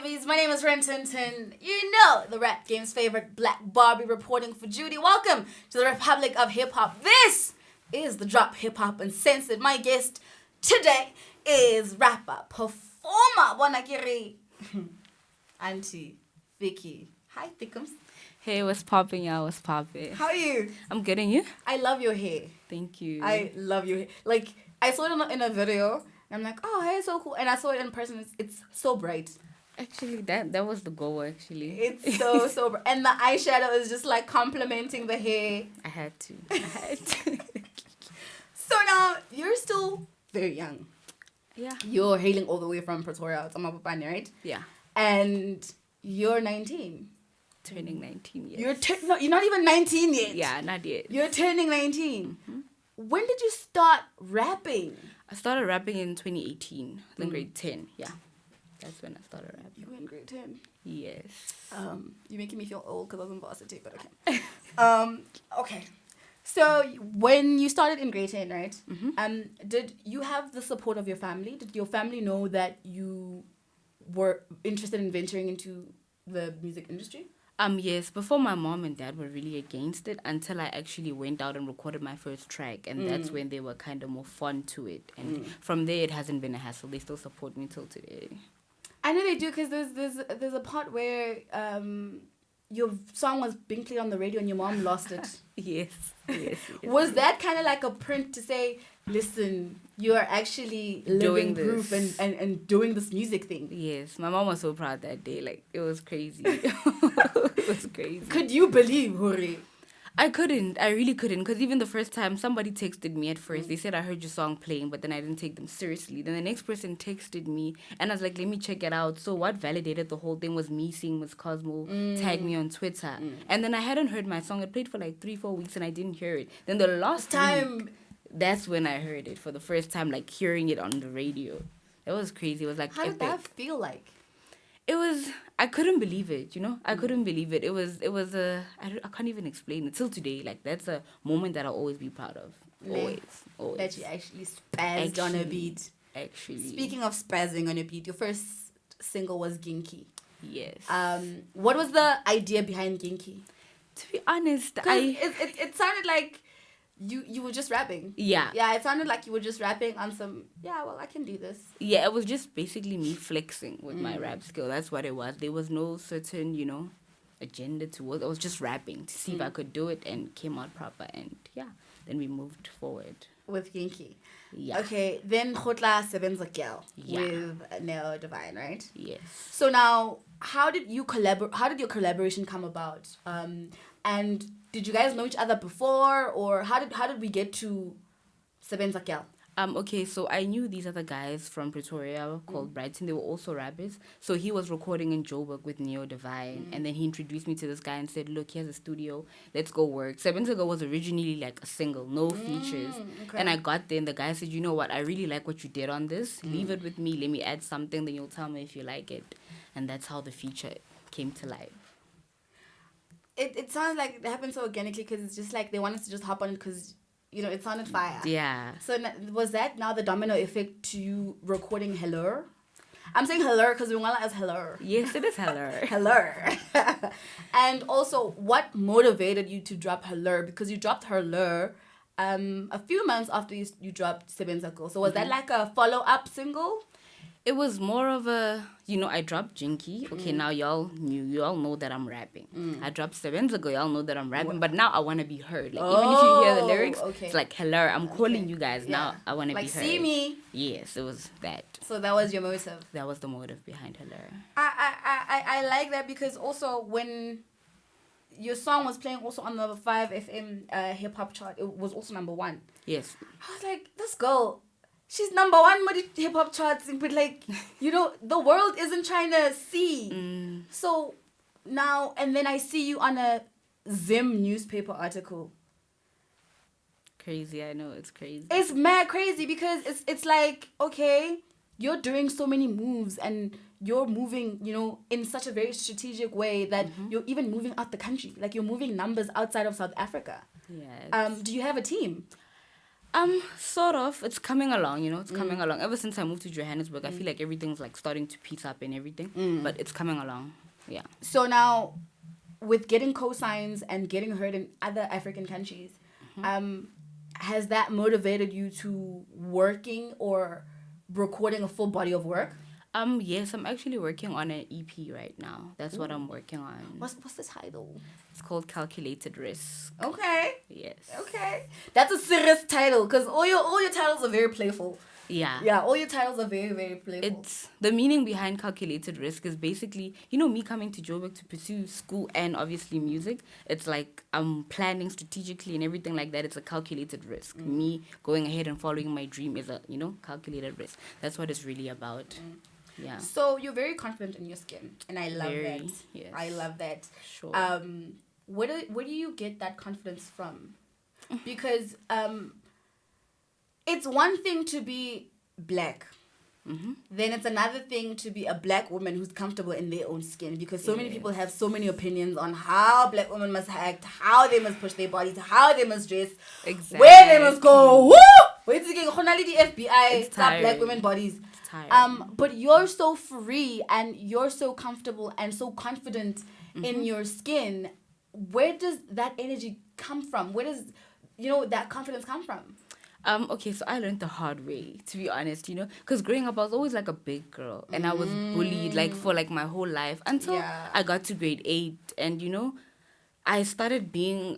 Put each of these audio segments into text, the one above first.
Barbies. My name is Renton. You know, the rap game's favorite Black Barbie reporting for Judy. Welcome to the Republic of Hip Hop. This is the Drop Hip Hop Uncensored. My guest today is rapper, performer, Bonakiri, Aunty Thicky. Hi, Thickums. Hey, what's popping, y'all? What's popping? How are you? I'm getting you. I love your hair. Thank you. I love your hair. Like, I saw it in a video, and I'm like, oh, hair is so cool. And I saw it in person. It's so bright. Actually, that was the goal, actually. It's so bright. And the eyeshadow is just, like, complementing the hair. I had to. So now, you're still very young. Yeah. You're hailing all the way from Pretoria, right? Yeah. And you're 19. Turning 19 years. You're not even 19 yet. Yeah, not yet. You're turning 19. Mm-hmm. When did you start rapping? I started rapping in 2018, then grade 10. Yeah. That's when I started rapping. You were in grade 10? Yes. You're making me feel old because I was in varsity, but okay. Okay. So when you started in grade 10, right? Mm-hmm. Did you have the support of your family? Did your family know that you were interested in venturing into the music industry? Yes, before my mom and dad were really against it until I actually went out and recorded my first track, and that's when they were kind of more fun to it. And from there, it hasn't been a hassle. They still support me till today. I know they do, because there's a part where your song was being played on the radio and your mom lost it. Yes. Was that kind of like a print to say, listen, you are actually living proof and doing this music thing? Yes, my mom was so proud that day. Like, it was crazy. It was crazy. Could you believe, Huri? I couldn't. I really couldn't. Because even the first time, somebody texted me at first. They said, I heard your song playing, but then I didn't take them seriously. Then the next person texted me, and I was like, let me check it out. So what validated the whole thing was me seeing Miss Cosmo tag me on Twitter. And then I hadn't heard my song. It played for like 3-4 weeks, and I didn't hear it. Then the last time, that's when I heard it for the first time, like hearing it on the radio. It was crazy. It was like, how did that feel like? It was, I couldn't believe it, you know? I couldn't believe it. It was I can't even explain it till today. Like, that's a moment that I'll always be proud of. Always. That you actually spazzed on a beat. Actually. Speaking of spazzing on a beat, your first single was Ginky. Yes. What was the idea behind Ginky? To be honest, it sounded like you were just rapping. Yeah. Yeah, it sounded like you were just rapping on some, I can do this. Yeah, it was just basically me flexing with my rap skill. That's what it was. There was no certain, agenda towards it. I was just rapping to see if I could do it, and came out proper. And then we moved forward. With Ginky. Yeah. Okay, then Khotla Sebenza Girl with Neo Divine, right? Yes. So now, how did your collaboration come about? And did you guys know each other before, or how did we get to Sebenza Girl? Okay, so I knew these other guys from Pretoria called Brighton. They were also rappers. So he was recording in Joburg with Neo Divine. And then he introduced me to this guy and said, look, here's a studio. Let's go work. Sebenza Girl was originally like a single, no features. Okay. And I got there and the guy said, you know what? I really like what you did on this. Leave it with me. Let me add something. Then you'll tell me if you like it. And that's how the feature came to life. It sounds like it happened so organically, because it's just like they wanted to just hop on because, it sounded fire. Yeah. So was that now the domino effect to you recording Hello? I'm saying Hello because we want it as Hello. Yes, it is Hello. Hello. And also, what motivated you to drop Hello? Because you dropped Hello a few months after you dropped Sebenza Girl. So was that like a follow-up single? It was more of a, I dropped Jinky. Okay, now y'all know that I'm rapping. I dropped Sebenza Girl, y'all know that I'm rapping. But now I want to be heard. Like, even if you hear the lyrics, it's like, hello, I'm calling you guys. Now I want to be heard. Like, see me. Yes, it was that. So that was your motive. That was the motive behind hello. I like that, because also when your song was playing also on the 5FM hip-hop chart, it was also number 1. Yes. I was like, this girl... She's number 1 with the hip-hop charts, but like, the world isn't trying to see. So now, and then I see you on a Zim newspaper article. Crazy, I know, it's crazy. It's mad crazy, because it's like, okay, you're doing so many moves and you're moving, in such a very strategic way that you're even moving out the country. Like, you're moving numbers outside of South Africa. Yes. Do you have a team? Sort of. It's coming along, It's coming along. Ever since I moved to Johannesburg, I feel like everything's like starting to piece up and everything. But it's coming along. Yeah. So now, with getting cosigns and getting heard in other African countries, has that motivated you to working or recording a full body of work? Yes, I'm actually working on an EP right now. That's what I'm working on. What's the title? It's called Calculated Risk. Okay. Yes. Okay. That's a serious title because all your titles are very playful. Yeah. Yeah, all your titles are very, very playful. It's the meaning behind calculated risk is basically, me coming to Joburg to pursue school and obviously music. It's like I'm planning strategically and everything like that. It's a calculated risk. Me going ahead and following my dream is a, calculated risk. That's what it's really about. Yeah. So you're very confident in your skin, and I love that. Yes. I love that. Sure. Where do you get that confidence from? Because it's one thing to be black. Then it's another thing to be a black woman who's comfortable in their own skin, because so many people have so many opinions on how black women must act, how they must push their bodies, how they must dress, where they must go. Woo! Wait till you get the FBI stop black women bodies. But you're so free and you're so comfortable and so confident in your skin. Where does that energy come from? Where does that confidence come from? Okay, so I learned the hard way, to be honest, because growing up I was always like a big girl and I was bullied for my whole life until I got to grade 8 and I started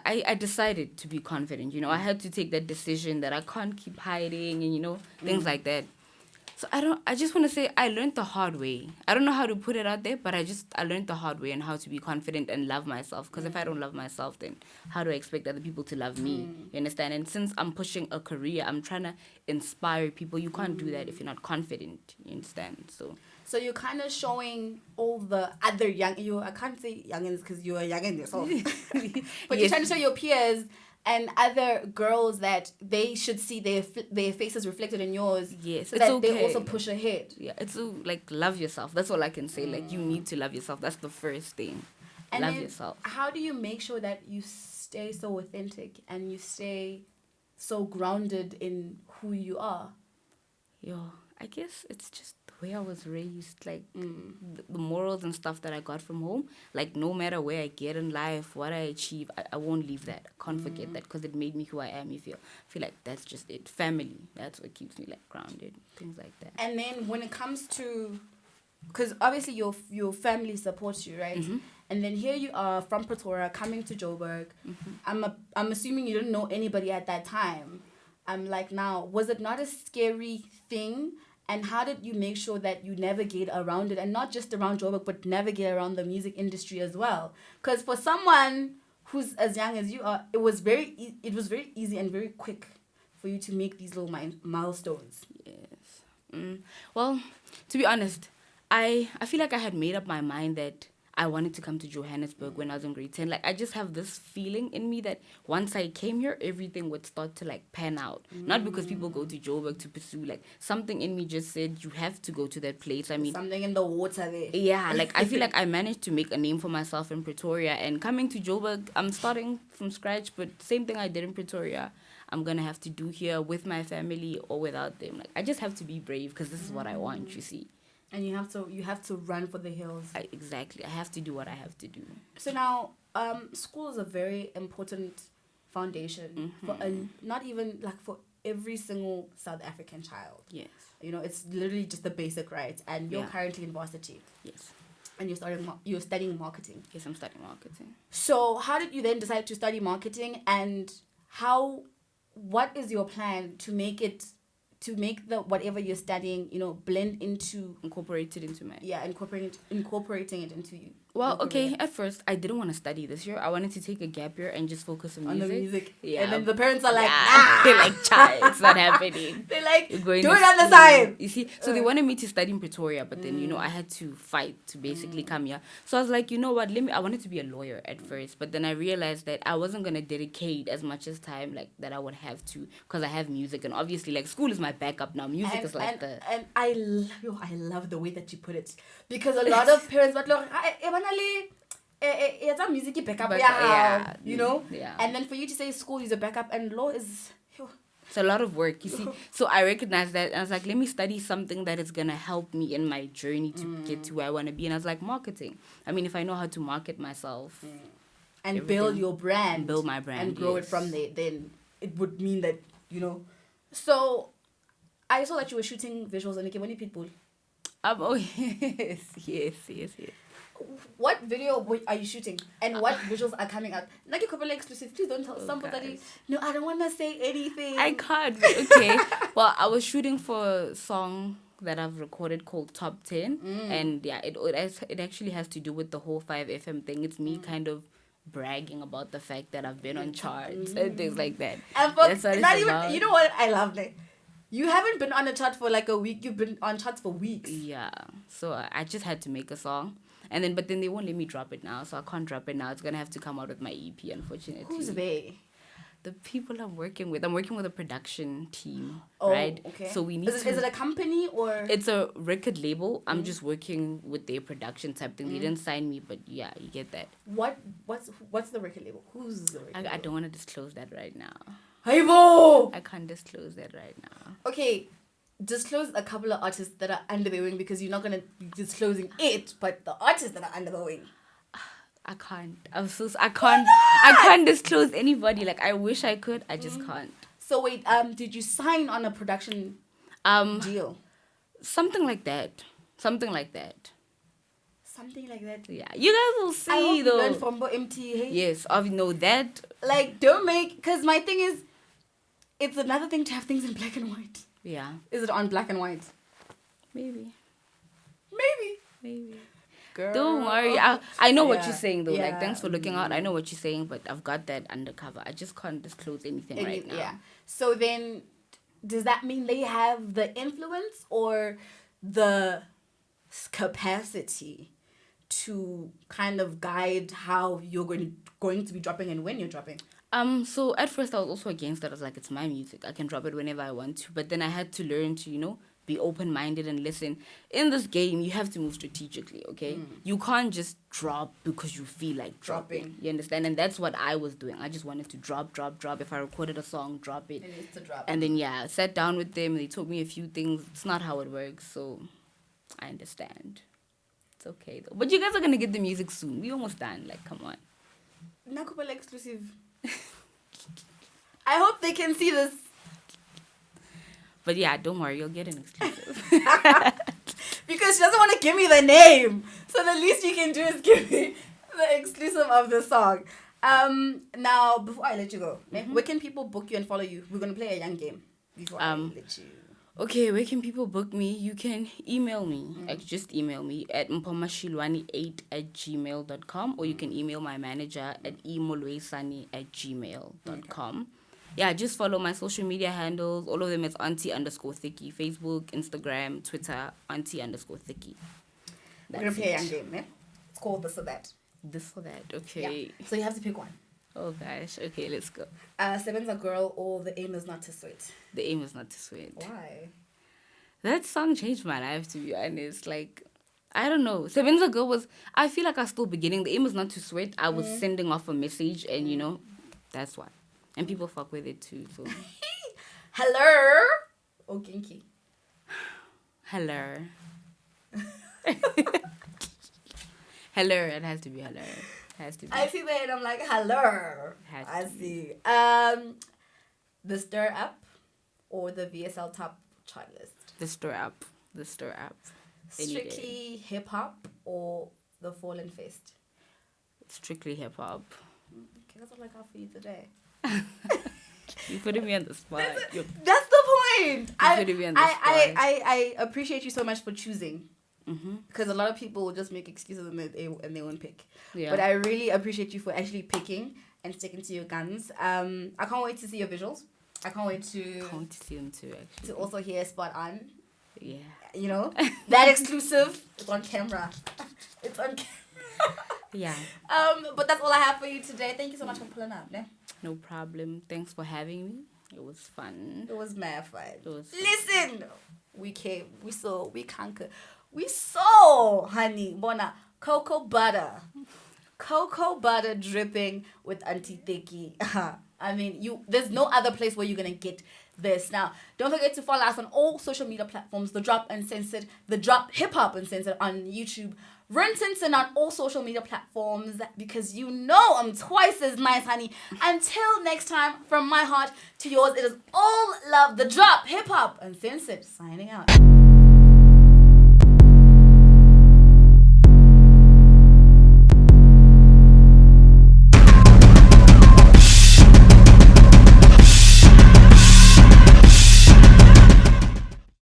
I decided to be confident, I had to take that decision that I can't keep hiding and things like that. So I just want to say I learned the hard way. I don't know how to put it out there, but I learned the hard way and how to be confident and love myself. Because if I don't love myself, then how do I expect other people to love me? You understand? And since I'm pushing a career, I'm trying to inspire people. You can't do that if you're not confident. You understand? So you're kind of showing all the other I can't say youngins because you're a youngin yourself. But you're trying to show your peers and other girls that they should see their faces reflected in yours. Yes, so that they also push ahead. Yeah, it's love yourself. That's all I can say. You need to love yourself. That's the first thing. And love yourself. How do you make sure that you stay so authentic and you stay so grounded in who you are? I guess it's just the way I was raised, the morals and stuff that I got from home. No matter where I get in life, what I achieve, I won't leave that. I can't forget that because it made me who I am. I feel like that's just it. Family, that's what keeps me grounded, things like that. And then when it comes to, because obviously your family supports you, right? And then here you are from Pretoria coming to Joburg. I'm assuming you didn't know anybody at that time. Now, was it not a scary thing? And how did you make sure that you navigate around it, and not just around Joburg, but navigate around the music industry as well? Because for someone who's as young as you are, it was very easy and very quick for you to make these little milestones. Yes. Well, to be honest, I feel like I had made up my mind that I wanted to come to Johannesburg when I was in grade 10. I just have this feeling in me that once I came here, everything would start to pan out. Not because people go to Joburg to pursue, something in me just said you have to go to that place. I mean, something in the water there. Yeah, I feel like I managed to make a name for myself in Pretoria, and coming to Joburg, I'm starting from scratch, but same thing I did in Pretoria, I'm going to have to do here with my family or without them. I just have to be brave because this is what I want, you see. And you have to run for the hills. Exactly. I have to do what I have to do. So now, school is a very important foundation for not even for every single South African child. Yes. It's literally just the basic rights. And you're currently in varsity. Yes. And you're studying marketing. Yes, I'm studying marketing. So how did you then decide to study marketing, and what is your plan to make the whatever you're studying, blend into... Incorporated into my... Yeah, incorporating it into you. Well, okay, at first, I didn't want to study this year. I wanted to take a gap year and just focus on music. On the music. Yeah. And then the parents are like, They're like, child, it's not happening. They're like, do it on the side. You see? So they wanted me to study in Pretoria, but then, I had to fight to basically come here. So I was like, you know what, I wanted to be a lawyer at first, but then I realized that I wasn't going to dedicate as much as time, that I would have to, because I have music, and obviously, school is my backup now. Music is And I love the way that you put it, because a lot of parents, it's a music backup, Yeah. And then for you to say school is a backup and law is It's a lot of work, you see. So I recognized that, and I was like, let me study something that is gonna help me in my journey to get to where I want to be. And I was like, marketing. I mean, if I know how to market myself and build your brand, build my brand, and grow it from there, then it would mean that, you know. So I saw that you were shooting visuals on Ikeboni Pitbull. Oh yes. What video are you shooting, and what visuals are coming out? Like a couple exclusive. Please don't tell somebody. No, I don't want to say anything. I can't. Okay. Well, I was shooting for a song that I've recorded called Top 10, and yeah, it actually has to do with the whole 5FM thing. It's me kind of bragging about the fact that I've been on charts and things like that. And That's what not it's even. about. You know what I love? Like, you haven't been on a chart for like a week. You've been on charts for weeks. Yeah. So I just had to make a song. But then they won't let me drop it now, so I can't drop it now. It's gonna have to come out with my EP, unfortunately. Who's they? The people I'm working with. I'm working with a production team, Oh, right? okay. So we need Is it a company or? It's a record label. I'm just working with their production type thing. They didn't sign me, but yeah, you get that. What's the record label? Who's the record label? I don't want to disclose that right now. Hey-bo! I can't disclose that right now. Okay, disclose a couple of artists that are under the wing, because you're not gonna be disclosing it, but the artists that are under the wing. I can't. I can't disclose anybody. Like, I wish I could. I just can't. So wait, did you sign on a production deal? Something like that. Something like that. Yeah, you guys will see. I hope though. you learned from MT. Hey? Yes, I know that. Like, don't make, because my thing is, it's another thing to have things in black and white. Yeah. Is it on black and white? Maybe. Girl. Don't worry. I know what Yeah. you're saying though. Yeah. Like, thanks for looking out. I know what you're saying, but I've got that undercover. I just can't disclose anything right now. Yeah. So then, does that mean they have the influence or the capacity to kind of guide how you're going to be dropping and when you're dropping? So at first I was also against that. I was like, it's my music. I can drop it whenever I want to. But then I had to learn to, be open-minded and listen. In this game, you have to move strategically, okay? You can't just drop because you feel like dropping. You understand? And that's what I was doing. I just wanted to drop. If I recorded a song, drop it. It needs to drop. And then, I sat down with them. They told me a few things. It's not how it works, so I understand. It's okay, though. But you guys are going to get the music soon. We almost done. Like, come on. Nakubala exclusive. I hope they can see this. But yeah, don't worry, you'll get an exclusive. Because she doesn't want to give me the name. So the least you can do is give me the exclusive of the song. Now, before I let you go, where can people book you and follow you? We're going to play a young game before I let you. Okay, where can people book me? You can email me. Just email me at mpomashilwani8@gmail.com, or you can email my manager at emolwesani@gmail.com. Yeah, just follow my social media handles. All of them is Aunty_Thicky. Facebook, Instagram, Twitter, Aunty_Thicky. We're going to play a young game, It's called This or That. This or that, okay. Yeah. So you have to pick one. Oh gosh, okay, let's go. Seven's a girl, or the aim is not to sweat. The aim is not to sweat. Why? That song changed my life, to be honest. Like, I don't know. Seven's girl was, I feel like I was still beginning. The aim is not to sweat. I was sending off a message, and that's why. And people fuck with it too, so. Hello? Oh, kinky. Hello. Hello, it has to be hello. Has to be. I see that and I'm like, hello. I see. The Stir Up or the VSL Top chart list? The Stir Up. Strictly hip hop or the Fallen Fest? Strictly hip hop. Okay, that's all I got for you today. You putting me on the spot. That's the point. I appreciate you so much for choosing. Because a lot of people will just make excuses and they won't pick. Yeah. But I really appreciate you for actually picking and sticking to your guns. I can't wait to see your visuals. I can't wait to see them too, actually. To also hear Spot On. Yeah. That exclusive. It's on camera. It's on camera. Yeah. But that's all I have for you today. Thank you so much for pulling up. No problem. Thanks for having me. It was fun. It was mad fun. Listen, we came, we saw, we conquered. We saw, honey, bona, cocoa butter dripping with Aunty Thicky. I mean, there's no other place where you're gonna get this. Now, don't forget to follow us on all social media platforms. The Drop Uncensored, The Drop Hip Hop Uncensored on YouTube, Rintinson on all social media platforms, because you know I'm twice as nice, honey. Until next time, from my heart to yours, it is all love. The Drop Hip Hop Uncensored signing out.